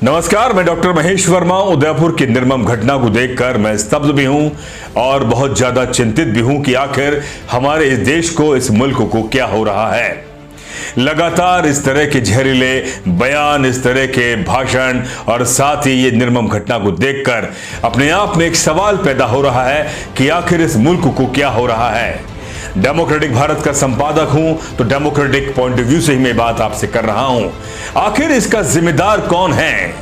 नमस्कार, मैं डॉक्टर महेश वर्मा। उदयपुर की निर्मम घटना को देखकर मैं स्तब्ध भी हूं और बहुत ज्यादा चिंतित भी हूं कि आखिर हमारे इस देश को, इस मुल्क को क्या हो रहा है। लगातार इस तरह के जहरीले बयान, इस तरह के भाषण और साथ ही ये निर्मम घटना को देखकर अपने आप में एक सवाल पैदा हो रहा है कि आखिर इस मुल्क को क्या हो रहा है। डेमोक्रेटिक भारत का संपादक हूं तो डेमोक्रेटिक पॉइंट ऑफ व्यू से ही मैं बात आपसे कर रहा हूं। आखिर इसका जिम्मेदार कौन है?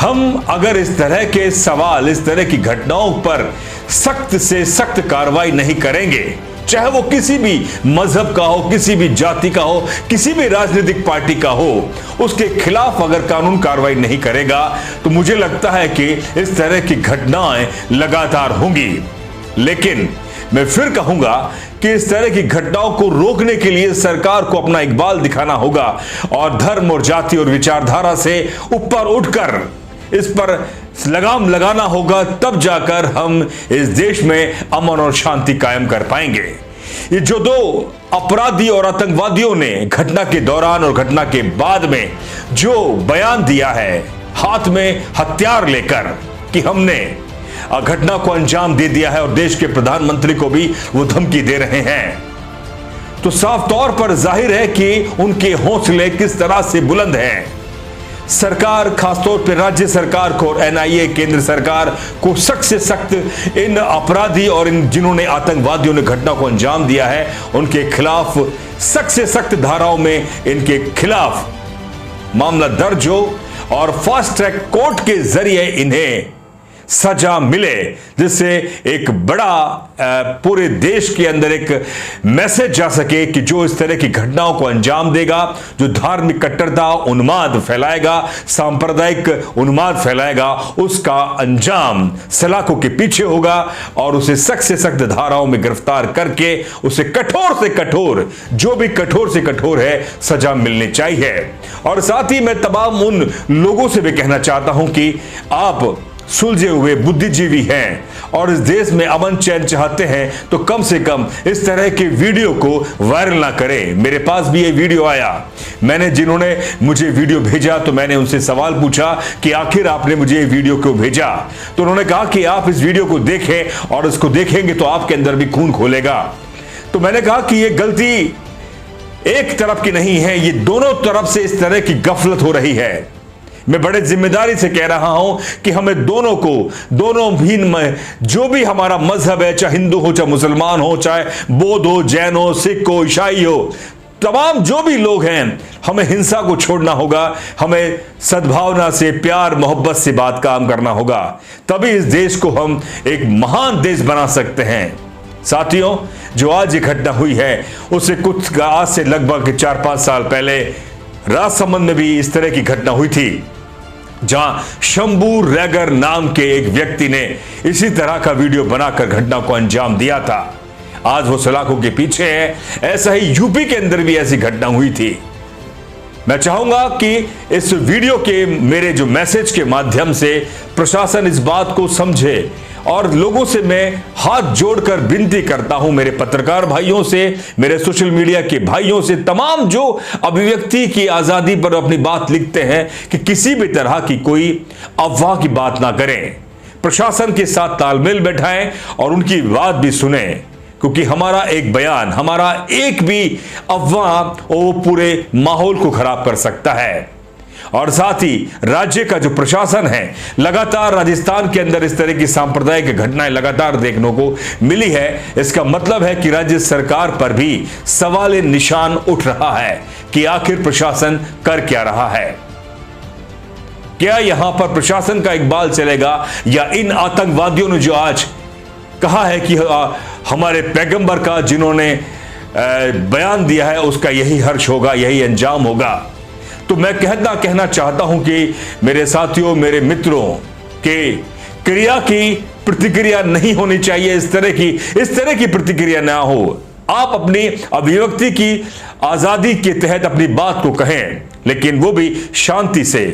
हम अगर इस तरह के सवाल, इस तरह की घटनाओं पर सख्त से सख्त कार्रवाई नहीं करेंगे, चाहे वो किसी भी मजहब का हो, किसी भी जाति का हो, किसी भी राजनीतिक पार्टी का हो, उसके खिलाफ अगर कानून कार्रवाई नहीं करेगा तो मुझे लगता है कि इस तरह की घटनाएं लगातार होंगी। लेकिन मैं फिर कहूंगा कि इस तरह की घटनाओं को रोकने के लिए सरकार को अपना इकबाल दिखाना होगा और धर्म और जाति और विचारधारा से ऊपर उठकर इस पर लगाम लगाना होगा। तब जाकर हम इस देश में अमन और शांति कायम कर पाएंगे। ये जो दो अपराधी और आतंकवादियों ने घटना के दौरान और घटना के बाद में जो बयान दिया है, हाथ में हथियार लेकर कि हमने घटना को अंजाम दे दिया है और देश के प्रधानमंत्री को भी वो धमकी दे रहे हैं, तो साफ तौर पर जाहिर है कि उनके हौसले किस तरह से बुलंद हैं। सरकार, खासतौर पर राज्य सरकार को और एनआईए, केंद्र सरकार को सख्त से सख्त इन अपराधी और इन जिन्होंने आतंकवादियों ने घटना को अंजाम दिया है उनके खिलाफ सख्त से सख्त धाराओं में इनके खिलाफ मामला दर्ज हो और फास्ट ट्रैक कोर्ट के जरिए इन्हें सजा मिले, जिससे एक बड़ा पूरे देश के अंदर एक मैसेज जा सके कि जो इस तरह की घटनाओं को अंजाम देगा, जो धार्मिक कट्टरता, उन्माद फैलाएगा, सांप्रदायिक उन्माद फैलाएगा, उसका अंजाम सलाखों के पीछे होगा और उसे सख्त से सख्त धाराओं में गिरफ्तार करके उसे कठोर से कठोर, जो भी कठोर से कठोर है, सजा मिलनी चाहिए। और साथ ही मैं तमाम उन लोगों से भी कहना चाहता हूं कि आप सुलझे हुए बुद्धिजीवी हैं और इस देश में अमन चैन चाहते हैं तो कम से कम इस तरह के वीडियो को वायरल ना करें। मेरे पास भी ये वीडियो आया, मैंने जिन्होंने मुझे वीडियो भेजा तो मैंने उनसे सवाल पूछा कि आखिर आपने मुझे ये वीडियो क्यों भेजा, तो उन्होंने कहा कि आप इस वीडियो को देखें और इसको देखेंगे तो आपके अंदर भी खून खोलेगा। तो मैंने कहा कि ये गलती एक तरफ की नहीं है, ये दोनों तरफ से इस तरह की गफलत हो रही है। मैं बड़े जिम्मेदारी से कह रहा हूं कि हमें दोनों को, दोनों भी, जो भी हमारा मजहब है, चाहे हिंदू हो, चाहे मुसलमान हो, चाहे बौद्ध हो, जैन हो, सिख हो, ईसाई हो, तमाम जो भी लोग हैं, हमें हिंसा को छोड़ना होगा। हमें सद्भावना से, प्यार मोहब्बत से बात काम करना होगा। तभी इस देश को हम एक महान देश बना सकते हैं। साथियों, जो आज ये घटना हुई है उससे कुछ आज से लगभग 4-5 साल पहले राजसमंद में भी इस तरह की घटना हुई थी, जहां शंभू रैगर नाम के एक व्यक्ति ने इसी तरह का वीडियो बनाकर घटना को अंजाम दिया था। आज वो सलाखों के पीछे है। ऐसा ही यूपी के अंदर भी ऐसी घटना हुई थी। मैं चाहूंगा कि इस वीडियो के मेरे जो मैसेज के माध्यम से प्रशासन इस बात को समझे और लोगों से मैं हाथ जोड़कर विनती करता हूं, मेरे पत्रकार भाइयों से, मेरे सोशल मीडिया के भाइयों से, तमाम जो अभिव्यक्ति की आजादी पर अपनी बात लिखते हैं, कि किसी भी तरह की कोई अफवाह की बात ना करें। प्रशासन के साथ तालमेल बैठाएं और उनकी बात भी सुने, क्योंकि हमारा एक बयान, हमारा एक भी अफवाह वो पूरे माहौल को खराब कर सकता है। और साथ ही राज्य का जो प्रशासन है, लगातार राजस्थान के अंदर इस तरह की सांप्रदायिक घटनाएं लगातार देखने को मिली है। इसका मतलब है कि राज्य सरकार पर भी सवाल निशान उठ रहा है कि आखिर प्रशासन कर क्या रहा है। क्या यहां पर प्रशासन का इकबाल चलेगा या इन आतंकवादियों ने जो आज कहा है कि हमारे पैगंबर का जिन्होंने बयान दिया है उसका यही हर्ष होगा, यही अंजाम होगा। तो मैं कहना चाहता हूं कि मेरे साथियों, मेरे मित्रों, के क्रिया की प्रतिक्रिया नहीं होनी चाहिए। इस तरह की प्रतिक्रिया ना हो। आप अपनी अभिव्यक्ति की आजादी के तहत अपनी बात को कहें, लेकिन वो भी शांति से,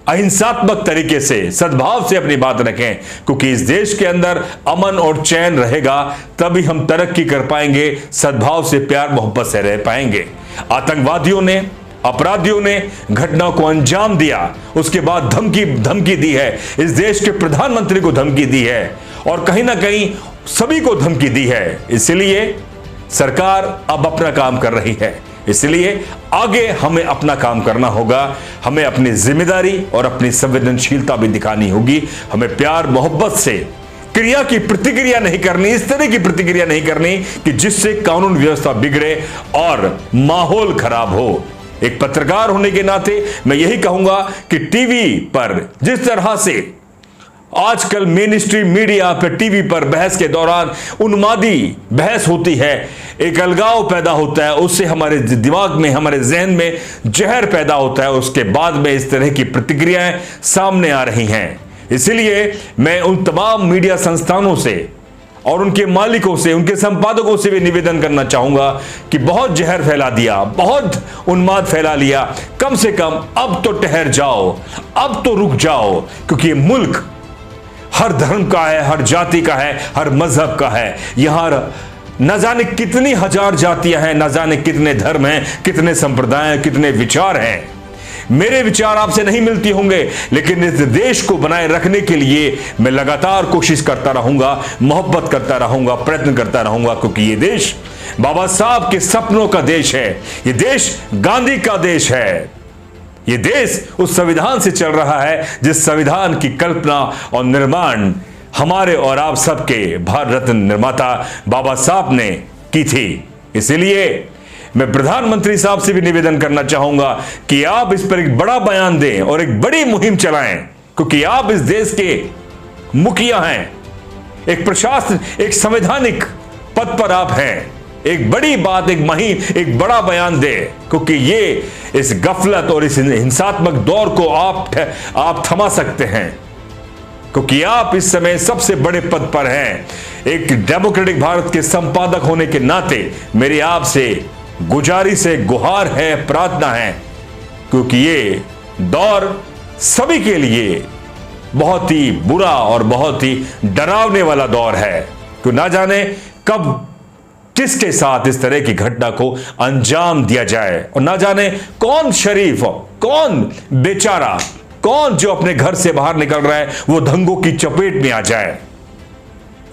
अहिंसात्मक तरीके से, सद्भाव से अपनी बात रखें, क्योंकि इस देश के अंदर अमन और चैन रहेगा तभी हम तरक्की कर पाएंगे, सद्भाव से, प्यार मोहब्बत से रह पाएंगे। आतंकवादियों ने अपराधियों ने घटना को अंजाम दिया, उसके बाद धमकी दी है, इस देश के प्रधानमंत्री को धमकी दी है और कहीं ना कहीं सभी को धमकी दी है। इसलिए सरकार अब अपना काम कर रही है। इसलिए आगे हमें अपना काम करना होगा, हमें अपनी जिम्मेदारी और अपनी संवेदनशीलता भी दिखानी होगी। हमें प्यार मोहब्बत से क्रिया की प्रतिक्रिया नहीं करनी, इस तरह की प्रतिक्रिया नहीं करनी कि जिससे कानून व्यवस्था बिगड़े और माहौल खराब हो। एक पत्रकार होने के नाते मैं यही कहूंगा कि टीवी पर जिस तरह से आजकल मेन स्ट्रीम मीडिया पर टीवी पर बहस के दौरान उन्मादी बहस होती है, एक अलगाव पैदा होता है, उससे हमारे दिमाग में, हमारे जहन में जहर पैदा होता है, उसके बाद में इस तरह की प्रतिक्रियाएं सामने आ रही हैं। इसलिए मैं उन तमाम मीडिया संस्थानों से और उनके मालिकों से, उनके संपादकों से भी निवेदन करना चाहूंगा कि बहुत जहर फैला दिया, बहुत उन्माद फैला लिया, कम से कम अब तो ठहर जाओ, अब तो रुक जाओ, क्योंकि ये मुल्क हर धर्म का है, हर जाति का है, हर मजहब का है। यहां न जाने कितनी हजार जातियां हैं, न जाने कितने धर्म हैं, कितने संप्रदाय, कितने विचार हैं। मेरे विचार आपसे नहीं मिलती होंगे, लेकिन इस देश को बनाए रखने के लिए मैं लगातार कोशिश करता रहूंगा, मोहब्बत करता रहूंगा, प्रयत्न करता रहूंगा, क्योंकि ये देश बाबा साहब के सपनों का देश है, ये देश गांधी का देश है, ये देश उस संविधान से चल रहा है जिस संविधान की कल्पना और निर्माण हमारे और आप सबके भारत रत्न निर्माता बाबा साहब ने की थी। इसलिए मैं प्रधानमंत्री साहब से भी निवेदन करना चाहूंगा कि आप इस पर एक बड़ा बयान दें और एक बड़ी मुहिम चलाएं, क्योंकि आप इस देश के मुखिया हैं, एक प्रशासन, एक संवैधानिक पद पर आप हैं। एक बड़ी बात, एक बड़ा बयान दे, क्योंकि ये इस गफलत और इस हिंसात्मक दौर को आप थमा सकते हैं, क्योंकि आप इस समय सबसे बड़े पद पर हैं। एक डेमोक्रेटिक भारत के संपादक होने के नाते मेरी आपसे गुजारिश है, गुहार है, प्रार्थना है, क्योंकि ये दौर सभी के लिए बहुत ही बुरा और बहुत ही डरावने वाला दौर है, तो ना जाने कब किसके साथ इस तरह की घटना को अंजाम दिया जाए और ना जाने कौन शरीफ, कौन बेचारा, कौन जो अपने घर से बाहर निकल रहा है वो दंगों की चपेट में आ जाए।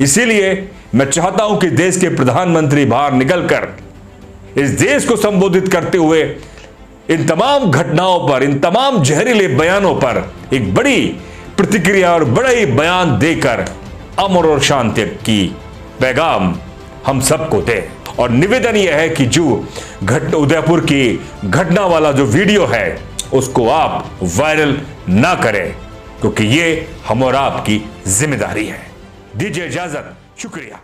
इसीलिए मैं चाहता हूं कि देश के प्रधानमंत्री बाहर निकलकर इस देश को संबोधित करते हुए इन तमाम घटनाओं पर, इन तमाम जहरीले बयानों पर एक बड़ी प्रतिक्रिया और बड़ा ही बयान देकर अमर और शांति की पैगाम हम सबको दे। और निवेदन यह है कि जो उदयपुर की घटना वाला जो वीडियो है उसको आप वायरल ना करें, क्योंकि ये हम और आपकी जिम्मेदारी है। दीजिए इजाजत, शुक्रिया।